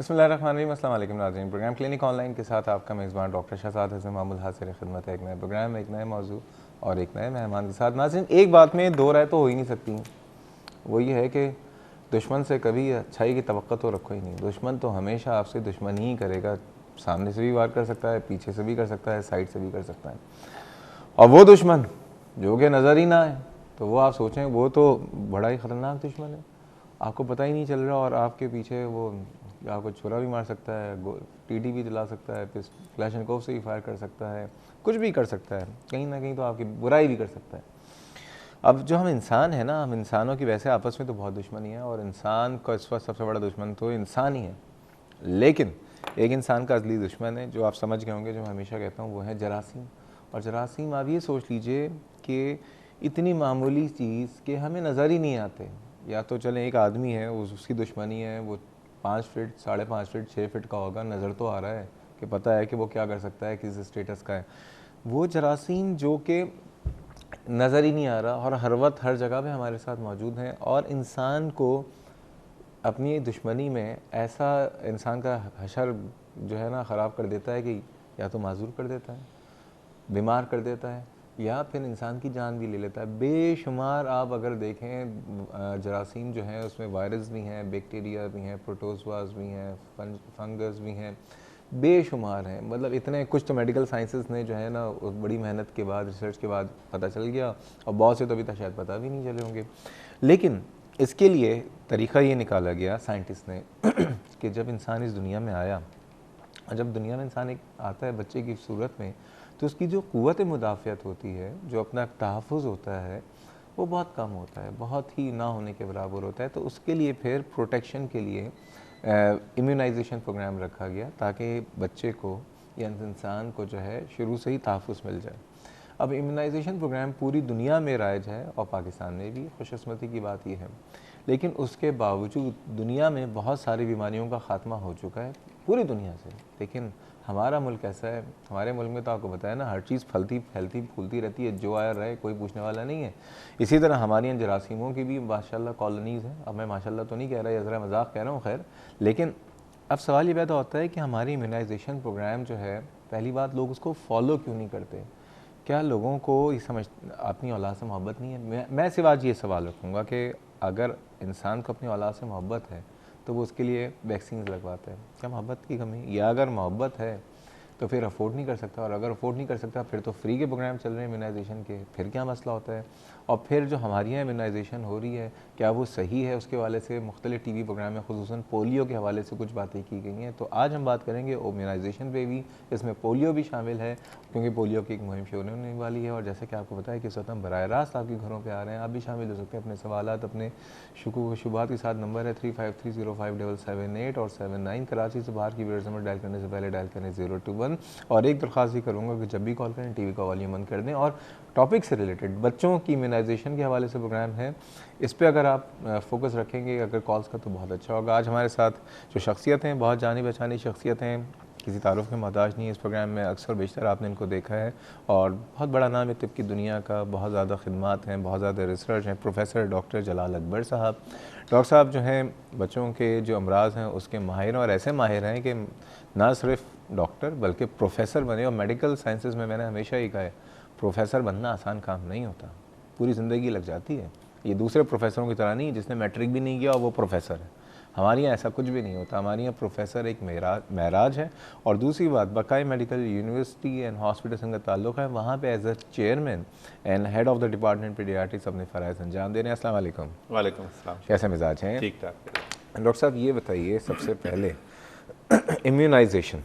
बिस्मिल्लाहिर्रहमानिर्रहीम। अस्सलाम वालेकुम नाज़रीन। प्रोग्राम क्लिनिक ऑनलाइन के साथ आपका मेज़बान डॉक्टर शहजाद हसन मामूल हासिल खिदमत है। एक नए प्रोग्राम, एक नए मौजू और एक नए मेहमान के साथ। नाज़रीन, एक बात में दो राय तो हो ही नहीं सकती, वो ये है कि दुश्मन से कभी अच्छाई की तवक्को तो रखो ही नहीं। दुश्मन तो हमेशा आपसे दुश्मनी ही करेगा। सामने से भी वार कर सकता है, पीछे से भी कर सकता है, साइड से भी कर सकता है। और वो दुश्मन जो कि नज़र ही ना आए, तो वो आप सोचें वो तो बड़ा ही ख़तरनाक दुश्मन है। आपको पता ही नहीं चल रहा और आपके पीछे वो आपको छुरा भी मार सकता है, टीटी भी चला सकता है, फिर फ्लैश एंड कोफ से भी फायर कर सकता है, कुछ भी कर सकता है, कहीं ना कहीं तो आपकी बुराई भी कर सकता है। अब जो हम इंसान हैं ना, हम इंसानों की वैसे आपस में तो बहुत दुश्मनी है और इंसान का इस वक्त सबसे बड़ा दुश्मन तो इंसान ही है। लेकिन एक इंसान का असली दुश्मन है जो आप समझ गए होंगे, जो मैं हमेशा कहता हूँ, वो है जरासीम। और जरासीम आप ये सोच लीजिए कि इतनी मामूली चीज़ कि हमें नज़र ही नहीं आते। या तो चलें एक आदमी है, उसकी दुश्मनी है, वो 5 फीट, 5.5 फीट, 6 फीट का होगा, नज़र तो आ रहा है कि पता है कि वो क्या कर सकता है, किस स्टेटस का है। वो जरासीम जो कि नज़र ही नहीं आ रहा और हर वक्त हर जगह पे हमारे साथ मौजूद हैं और इंसान को अपनी दुश्मनी में ऐसा इंसान का हशर जो है ना ख़राब कर देता है कि या तो माजूर कर देता है, बीमार कर देता है, या फिर इंसान की जान भी ले लेता है। बेशुमार आप अगर देखें जरासीम जो हैं उसमें वायरस भी हैं, बैक्टीरिया भी हैं, प्रोटोजवास भी हैं, फंगस भी हैं, बेशुमार हैं। मतलब इतने कुछ तो मेडिकल साइंसेस ने जो है ना बड़ी मेहनत के बाद, रिसर्च के बाद पता चल गया, और बहुत से तो अभी तक शायद पता भी नहीं चले होंगे। लेकिन इसके लिए तरीक़ा ये निकाला गया साइंटिस्ट ने कि जब इंसान इस दुनिया में आया, और जब दुनिया में इंसान एक आता है बच्चे की सूरत में, तो उसकी जो क़ुव्वत मुदाफ़ियत होती है, जो अपना तहफ़्फ़ुज़ होता है, वो बहुत कम होता है, बहुत ही ना होने के बराबर होता है। तो उसके लिए फिर प्रोटेक्शन के लिए इम्यूनाइजेशन प्रोग्राम रखा गया ताकि बच्चे को या इंसान को जो है शुरू से ही तहफ़्फ़ुज़ मिल जाए। अब इम्यूनाइजेशन प्रोग्राम पूरी दुनिया में राइज है और पाकिस्तान में भी। खुशकिस्मती की बात यह है, लेकिन उसके बावजूद दुनिया में बहुत सारी बीमारियों का ख़ात्मा हो चुका है पूरी दुनिया से। लेकिन हमारा मुल्क ऐसा है, हमारे मुल्क में तो आपको बताया ना, हर चीज़ फलती फैलती फूलती रहती है, जो आया रहे, कोई पूछने वाला नहीं है। इसी तरह हमारे यहाँ जरासीमों की भी माशाल्लाह कॉलोनीज़ हैं। अब मैं माशाल्लाह तो नहीं कह रहा, या ज़रा मजाक कह रहा हूँ, खैर। लेकिन अब सवाल ये पैदा होता है कि हमारी इम्यूनाइजेशन प्रोग्राम जो है, पहली बात, लोग उसको फॉलो क्यों नहीं करते? क्या लोगों को ये समझ अपनी औलाद से मोहब्बत नहीं है? मैं सिर्फ आज ये सवाल रखूँगा कि अगर इंसान को अपनी औलाद से मोहब्बत है तो वो उसके लिए वैक्सीन लगवाता है। क्या मोहब्बत की कमी? या अगर मोहब्बत है तो फिर अफोर्ड नहीं कर सकता, और अगर अफोर्ड नहीं कर सकता फिर तो फ्री के प्रोग्राम चल रहे हैं इम्यूनाइजेशन के, फिर क्या मसला होता है? और फिर जो हमारे यहाँ इम्यूनाइजेशन हो रही है, क्या वो सही है? उसके हवाले से मुख्तलिफ टीवी प्रोग्राम में खुसूसन पोलियो के हवाले से कुछ बातें की गई हैं। तो आज हम बात करेंगे इम्यूनाइजेशन पे भी, इसमें पोलियो भी शामिल है, क्योंकि पोलियो की एक मुहिम शुरू होने वाली है। और जैसे कि आपको पता है कि इस वक्त हम बराह रास्त आपके घरों पर आ रहे हैं, आप भी शामिल हो सकते हैं अपने सवालात, अपने शुबहात के साथ। नंबर है 35305778 और 79। कराची से बाहर की व्यूअर्स नंबर डायल करने से पहले डायल करें 021। और एक दरख्वास्त ही करूँगा कि जब भी कॉल करें टीवी का वॉल्यूम बंद कर दें। और टॉपिक से रिलेटेड बच्चों की इम्यूनाइजेशन के हवाले से प्रोग्राम है, इस पर अगर आप फोकस रखेंगे अगर कॉल्स का, तो बहुत अच्छा होगा। आज हमारे साथ जो शख्सियत हैं, बहुत जानी पहचानी शख्सियत हैं, किसी तारुफ के मोहताज नहीं है। इस प्रोग्राम में अक्सर बेशतर आपने इनको देखा है, और बहुत बड़ा नाम है तिब की दुनिया का, बहुत ज़्यादा खिदमात हैं, बहुत ज़्यादा रिसर्च हैं। प्रोफेसर डॉक्टर जलाल अकबर साहब। डॉक्टर साहब जो हैं बच्चों के जो अमराज हैं उसके माहिर हैं, और ऐसे माहिर हैं कि ना सिर्फ डॉक्टर बल्कि प्रोफेसर बने। और मेडिकल साइंसेज में मैंने हमेशा ही कहा है, प्रोफेसर बनना आसान काम नहीं होता, पूरी ज़िंदगी लग जाती है। ये दूसरे प्रोफेसरों की तरह नहीं जिसने मैट्रिक भी नहीं किया और वो प्रोफेसर है। हमारे यहाँ ऐसा कुछ भी नहीं होता। हमारे यहाँ प्रोफेसर एक महराज है। और दूसरी बात, Baqai medical university and hospital संग ताल्लुक़ है, वहाँ पे as a chairman and head of the department paediatrics अपने फ़राइज़ अंजाम दे रहे हैं। अस्सलाम वालेकुम। वालेकुम अस्सलाम। कैसे मिजाज हैं? ठीक ठाक। डॉक्टर साहब ये बताइए सबसे पहले, इम्यूनाइजेशन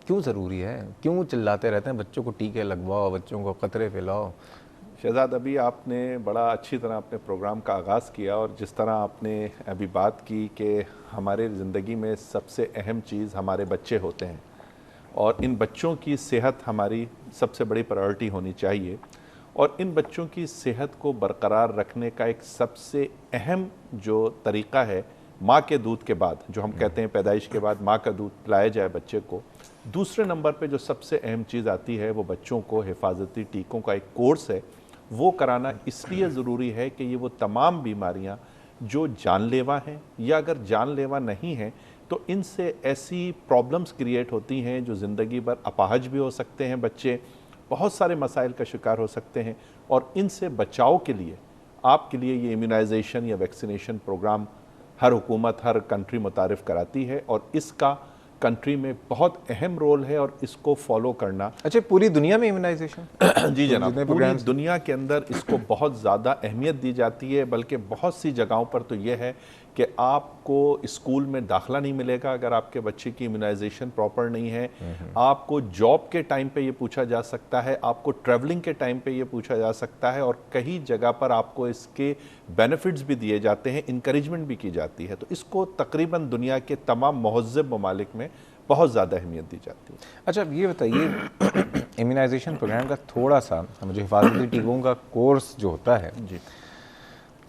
क्यों ज़रूरी है? क्यों चिल्लाते रहते हैं बच्चों को टीके लगवाओ, बच्चों को कतरे पिलाओ? शहजाद, अभी आपने बड़ा अच्छी तरह अपने प्रोग्राम का आगाज़ किया, और जिस तरह आपने अभी बात की कि हमारे ज़िंदगी में सबसे अहम चीज़ हमारे बच्चे होते हैं, और इन बच्चों की सेहत हमारी सबसे बड़ी प्रायोरिटी होनी चाहिए। और इन बच्चों की सेहत को बरकरार रखने का एक सबसे अहम जो तरीक़ा है, माँ के दूध के बाद, जो हम कहते हैं पैदाइश के बाद माँ का दूध पिलाया जाए बच्चे को। दूसरे नंबर पे जो सबसे अहम चीज़ आती है वो बच्चों को हिफाजती टीकों का एक कोर्स है, वो कराना इसलिए ज़रूरी है कि ये वो तमाम बीमारियां जो जानलेवा हैं, या अगर जानलेवा नहीं हैं तो इनसे ऐसी प्रॉब्लम्स क्रिएट होती हैं जो ज़िंदगी भर अपाहज भी हो सकते हैं बच्चे, बहुत सारे मसाइल का शिकार हो सकते हैं। और इनसे बचाव के लिए आपके लिए ये इम्यूनाइजेशन या वैक्सीनेशन प्रोग्राम हर हुकूमत, हर कंट्री मुतारिफ कराती है और इसका कंट्री में बहुत अहम रोल है और इसको फॉलो करना। अच्छा, पूरी दुनिया में इम्यूनाइजेशन जी जनाब, जितने पूरी प्रोग्राम्स दुनिया के अंदर इसको बहुत ज़्यादा अहमियत दी जाती है, बल्कि बहुत सी जगहों पर तो ये है कि आपको स्कूल में दाखिला नहीं मिलेगा अगर आपके बच्चे की इम्यूनाइजेशन प्रॉपर नहीं है। आपको जॉब के टाइम पे ये पूछा जा सकता है, आपको ट्रैवलिंग के टाइम पे ये पूछा जा सकता है, और कई जगह पर आपको इसके बेनिफिट्स भी दिए जाते हैं, इंकरेजमेंट भी की जाती है। तो इसको तकरीबन दुनिया के तमाम महज़ब ममालिक में बहुत ज़्यादा अहमियत दी जाती है। अच्छा, ये बताइए इम्यूनाइजेशन प्रोग्राम का थोड़ा सा मुझे हिफाजती टीकों का कोर्स जो होता है जी,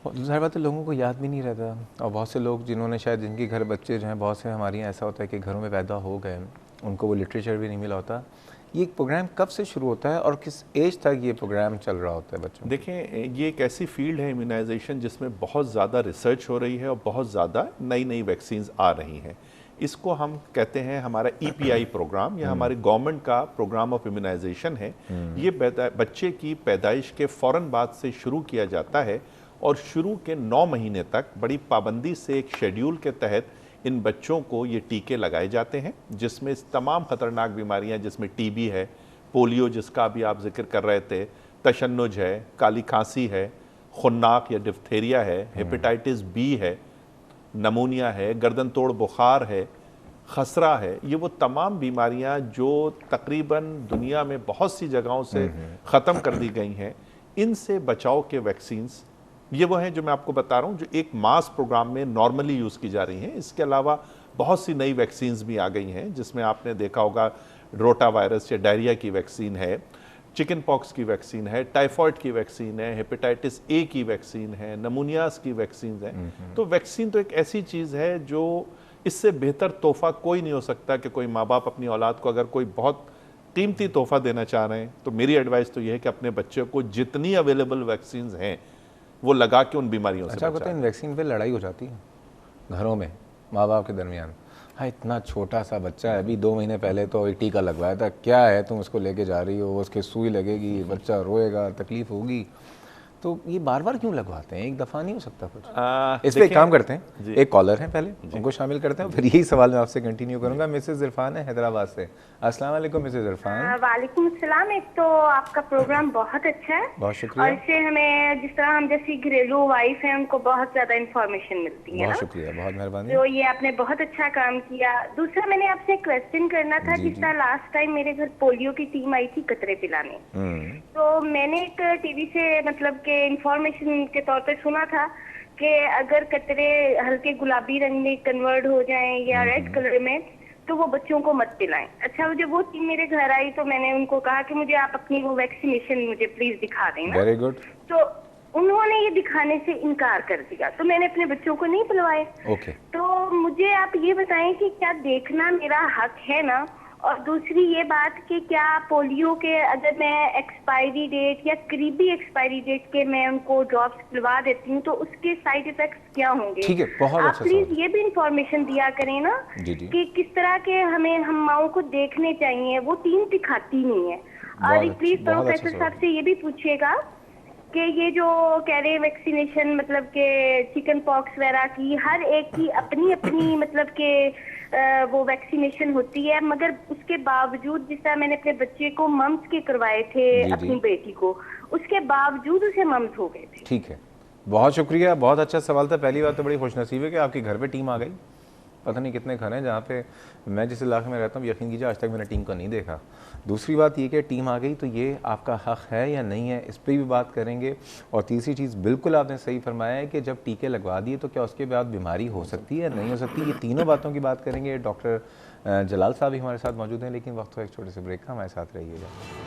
ज़ाहिर बात है लोगों को याद भी नहीं रहता, और बहुत से लोग जिन्होंने शायद जिनके घर बच्चे जो हैं, बहुत से हमारे यहाँ ऐसा होता है कि घरों में पैदा हो गए, उनको वो लिटरेचर भी नहीं मिला होता। ये प्रोग्राम कब से शुरू होता है और किस एज तक ये प्रोग्राम चल रहा होता है बच्चों? देखें, ये एक ऐसी फील्ड है इम्यूनाइजेशन जिसमें बहुत ज़्यादा रिसर्च हो रही है और बहुत ज़्यादा नई नई वैक्सीन्स आ रही हैं। इसको हम कहते हैं हमारा EPI प्रोग्राम, या हमारे गवर्नमेंट का प्रोग्राम ऑफ इम्यूनाइजेशन है। ये बच्चे की पैदाइश के फ़ौरन बाद से शुरू किया जाता है और शुरू के 9 महीने तक बड़ी पाबंदी से एक शेड्यूल के तहत इन बच्चों को ये टीके लगाए जाते हैं, जिसमें तमाम ख़तरनाक बीमारियां, जिसमें TB है, पोलियो जिसका अभी आप जिक्र कर रहे थे, तशन्नुज है, काली खांसी है, खुन्नाक या डिप्थेरिया है, हेपेटाइटिस B है, नमूनिया है, गर्दन तोड़ बुखार है, खसरा है। ये वो तमाम बीमारियां जो तकरीबन दुनिया में बहुत सी जगहों से ख़त्म कर दी गई हैं, इनसे बचाव के वैक्सीन्स ये वो हैं जो मैं आपको बता रहा हूँ, जो एक मास प्रोग्राम में नॉर्मली यूज़ की जा रही हैं। इसके अलावा बहुत सी नई वैक्सीन्स भी आ गई हैं, जिसमें आपने देखा होगा रोटा वायरस या डायरिया की वैक्सीन है, चिकन पॉक्स की वैक्सीन है, टाइफॉइड की वैक्सीन है, हेपेटाइटिस A की वैक्सीन है, नमूनियाज की वैक्सीन है। तो वैक्सीन तो एक ऐसी चीज़ है जो इससे बेहतर तोहफा कोई नहीं हो सकता कि कोई माँ बाप अपनी औलाद को अगर कोई बहुत कीमती तोहफा देना चाह रहे हैं, तो मेरी एडवाइस तो यह है कि अपने बच्चे को जितनी अवेलेबल वैक्सीन हैं वो लगा के उन बीमारियों से अच्छा, बचाएं। इन वैक्सीन पे लड़ाई हो जाती है घरों में माँ बाप के दरमियान। हाँ, इतना छोटा सा बच्चा है, अभी 2 महीने पहले तो एक टीका लगवाया था, क्या है तुम उसको लेके जा रही हो, उसके सुई लगेगी, बच्चा रोएगा, तकलीफ होगी। तो ये बार बार क्यों लगवाते हैं? एक दफ़ा नहीं हो सकता कुछ? इस पे एक काम करते हैं, एक कॉलर हैं पहले, उनको शामिल करते हैं, फिर यही सवाल मैं आपसे कंटिन्यू करूंगा। मिसेज इरफान है हैदराबाद से। अस्सलाम वालेकुम मिसेज इरफान। वालेकुम अस्सलाम। एक तो आपका प्रोग्राम बहुत अच्छा है, बहुत शुक्रिया। और इससे हमें जिस तरह हम जैसी घरेलू वाइफ हैं उनको बहुत ज्यादा इन्फॉर्मेशन मिलती है बहुत ना। शुक्रिया, बहुत मेहरबानी। तो ये आपने बहुत अच्छा काम किया। दूसरा, मैंने आपसे क्वेश्चन करना था, जिस तरह लास्ट टाइम मेरे घर पोलियो की टीम आई थी कतरे पिलाने, तो मैंने एक टीवी से मतलब के इंफॉर्मेशन के तौर पे सुना था कि अगर कतरे हल्के गुलाबी रंग में कन्वर्ट हो जाएं या रेड कलर में, तो वो बच्चों को मत पिलाएं। अच्छा, जब वो टीम मेरे घर आई तो मैंने उनको कहा कि मुझे आप अपनी वो वैक्सीनेशन मुझे प्लीज दिखा देना। Very good. तो उन्होंने ये दिखाने से इनकार कर दिया, तो मैंने अपने बच्चों को नहीं पिलवाए। ओके। तो मुझे आप ये बताएं कि क्या देखना मेरा हक है ना, और दूसरी ये बात कि क्या पोलियो के अगर मैं एक्सपायरी डेट या करीबी एक्सपायरी डेट के मैं उनको ड्रॉप्स पिलवा देती हूँ तो उसके साइड इफेक्ट्स क्या होंगे? ठीक है, बहुत आप अच्छा प्लीज ये भी इंफॉर्मेशन दिया करें ना जी जी। कि किस तरह के हमें हम माओ को देखने चाहिए, वो टीम दिखाती नहीं है। और प्लीज प्रोफेसर साहब से ये भी पूछिएगा कि ये जो कह रहे वैक्सीनेशन मतलब के चिकन पॉक्स वगैरह की, हर एक की अपनी अपनी मतलब के वो वैक्सीनेशन होती है, मगर उसके बावजूद जिस तरह मैंने अपने बच्चे को मम्स के करवाए थे, अपनी बेटी को, उसके बावजूद उसे मम्स हो गए थे। ठीक है, बहुत शुक्रिया, बहुत अच्छा सवाल था। पहली बात तो बड़ी खुशनसीब है कि आपके घर पे टीम आ गई। पता नहीं कितने घर हैं जहाँ पे मैं जिस इलाके में रहता हूँ, यकीन कीजिए आज तक मैंने टीम को नहीं देखा। दूसरी बात ये कि टीम आ गई तो ये आपका हक है या नहीं है, इस पर भी बात करेंगे। और तीसरी चीज़ बिल्कुल आपने सही फरमाया है कि जब टीके लगवा दिए तो क्या उसके बाद बीमारी हो सकती है या नहीं हो सकती, ये तीनों बातों की बात करेंगे। डॉक्टर जलाल साहब भी हमारे साथ मौजूद हैं, लेकिन वक्त हो एक छोटे से ब्रेक का, हमारे साथ रहिएगा।